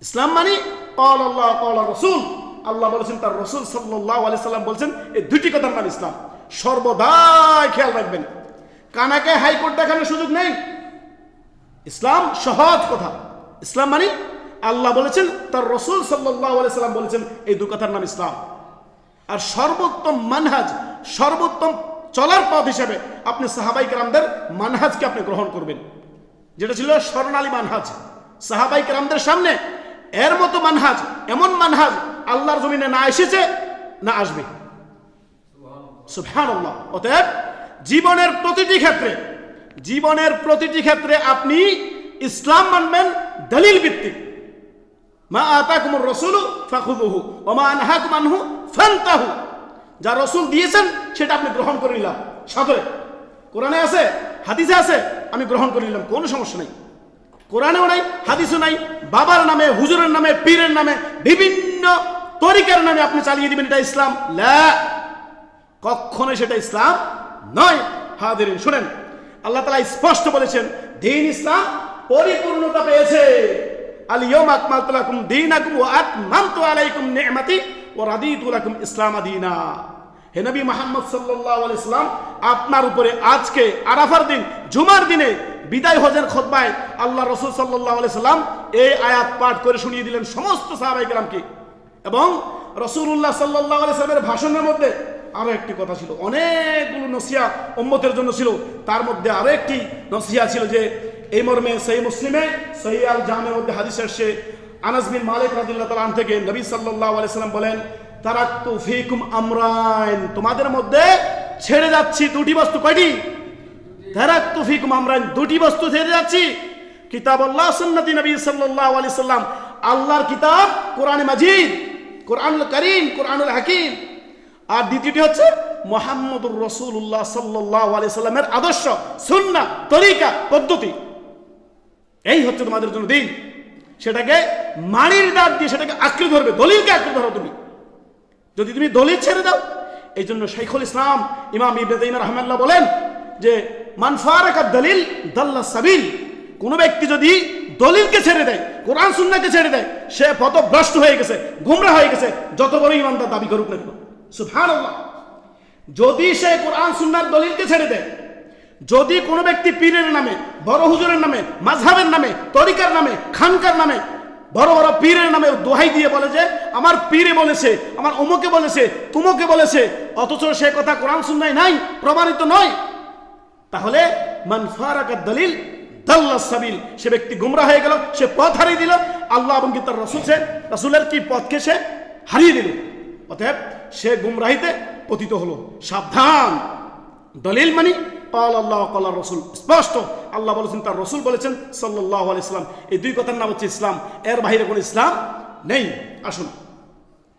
ইসলাম মানে ক্বাল আল্লাহ ক্বাল রাসূল, আল্লাহ বলেছেন, তার রাসূল সাল্লাল্লাহু আলাইহি সাল্লাম বলেছেন, এই দুটি কথার নাম ইসলাম। সর্বদাই খেয়াল রাখবেন, কানাকে হাইকোর্ট দেখানোর সুযোগ নেই। ইসলাম সহজ কথা। ইসলাম মানে আল্লাহ বলেছেন, তার রাসূল সাল্লাল্লাহু আলাইহি সাল্লাম বলেছেন, এই দুই কথার নাম ইসলাম। আর সর্বোত্তম মানহাজ, সর্বোত্তম চলার পথ হিসেবে আপনি সাহাবাই কেরামদের মানহাজকে আপনি গ্রহণ করবেন, যেটা ছিল স্বর্ণালী মানহাজ সাহাবাই কেরামদের সামনে। এর মতো মানহাজ, এমন মানহাজ আল্লাহর জমিনে না এসেছে, না আসবে। সুবহানাল্লাহ। অতএব জীবনের প্রতিটি ক্ষেত্রে আপনি ইসলাম মানবেন দলিল ভিত্তিক। মা আতাকুমুর রাসূলু ফাখুযুহু ওয়া মা আনহাকুম আনহু ফান্তাহু। যা রাসূল দিয়েছেন সেটা আপনি গ্রহণ করে নিলাম, সাদরে। কোরআনে আছে, হাদিসে আছে, আমি গ্রহণ করে নিলাম, কোনো সমস্যা নাই। কোরআনেও নাই, হাদিসও নাই, বাবার নামে, হুজুরের নামে, পীরের নামে, বিভিন্ন তরিকার নামে আপনি চালিয়ে দিবেন, এটা ইসলাম? লা, কখনো সেটা ইসলাম নয়। হাজিরিন শুনেন, আল্লাহ তাআলা স্পষ্ট বলেছেন, দ্বীন ইসলাম পরিপূর্ণতা পেয়েছে। আল ইয়াউমা আকমালতু লাকুম দীনাকুম ওয়া আতমামতু আলাইকুম নি'মাতি ওয়া রাদিতু লাকুম ইসলাম দীনা। হে নবী মুহাম্মদ সাল্লাল্লাহু আলাইহি সাল্লাম, আপনার উপরে আজকে আরাফার দিন, জুমার দিনে বিদায় হজের খুতবায় আল্লাহ রাসূল সাল্লাল্লাহু আলাইহি সাল্লাম এই আয়াত পাঠ করে শুনিয়ে দিলেন সমস্ত সাহাবায়ে কেরামকে। এবং রাসূলুল্লাহ সাল্লাল্লাহু আলাইহি সাল্লামের ভাষণের মধ্যে আরো একটি কথা ছিল, অনেকগুলো নসিহত উম্মতের জন্য ছিল, তার মধ্যে আরো একটি নসিহত ছিল যে এই মর্মে সহিহ মুসলিমে সহিহ আল জামের মধ্যে হাদিস আসছে, আনাস বিন মালিক রাদিয়াল্লাহু তাআলা থেকে নবী সাল্লাল্লাহু আলাইহি সাল্লাম বলেন, তারাকতু ফীকুম আমরাইন, তোমাদের মধ্যে ছেড়ে যাচ্ছি দুটি বস্তু। কয়টি? তারাকতু ফীকুম আমরাইন, দুটি বস্তু ছেড়ে যাচ্ছি। কিতাবুল্লাহ সুন্নতি নবী সাল্লাল্লাহু আলাইহি সাল্লাম, আল্লাহর কিতাব কোরআনে মাজিদ, কোরআনুল কারীম, কোরআনুল হাকীম। আর দ্বিতীয়টি হচ্ছে মুহাম্মদুর রাসূলুল্লাহ সাল্লাল্লাহু আলাইহি সাল্লামের আদর্শ, সুন্নাহ, তরিকা, পদ্ধতি। এই হচ্ছে তোমাদের জন্য দ্বীন। সেটাকে মাড়ির দাঁত দিয়ে সেটাকে আঁকড়ে ধরবে, দলিলকে আঁকড়ে ধরো তুমি। যদি তুমি দলিল ছেড়ে দাও, এই জন্য শাইখুল ইসলাম ইমাম ইবনে তাইমিয়া রাহিমাহুল্লাহ বলেন যে মান ফারাকা দলিল দাল্লাস সাবিল। কোন ব্যক্তি যদি দলিলকে ছেড়ে দেয়, কোরআন সুন্নাহকে ছেড়ে দেয়, সে পথভ্রষ্ট হয়ে গেছে, গোমরা হয়ে গেছে, যত বড় ইমানদার দাবি করুক না কেন। সুবহানাল্লাহ। যদি সে কোরআন সুন্নাহর দলিলকে ছেড়ে দেয়, যদি কোনো ব্যক্তি পীরের নামে, বড় হুজুরের নামে, মাযহাবের নামে, তরিকার নামে, খানকার নামে, বড় বড় পীরের নামে দোহাই দিয়ে বলে যে আমার পীরে বলেছে, আমার অমুকে বলেছে, তুমুকে বলেছে, অথচ সে কথা কোরআন সুন্নাহয় নাই, প্রমাণিত নয়, তাহলে মান ফারাকা দলিল দাল্লাস সাবিল, সে ব্যক্তি গুমরা হয়ে গেল, সে পথ হারিয়ে দিল। আল্লাহ এবং তার রাসূলের কি পথকে সে হারিয়ে দিল। অতএব সে গুমরাহিতে পতিত হলো। সাবধান। দলিল মানে ক্বাল আল্লাহ ক্বাল রাসূল, স্পষ্ট আল্লাহ বলেছেন, তার রাসূল বলেছেন সাল্লাল্লাহু আলাইহি সাল্লাম। এই দুই কথার নাম হচ্ছে ইসলাম। এর বাইরে কোনো ইসলাম নেই। আসুন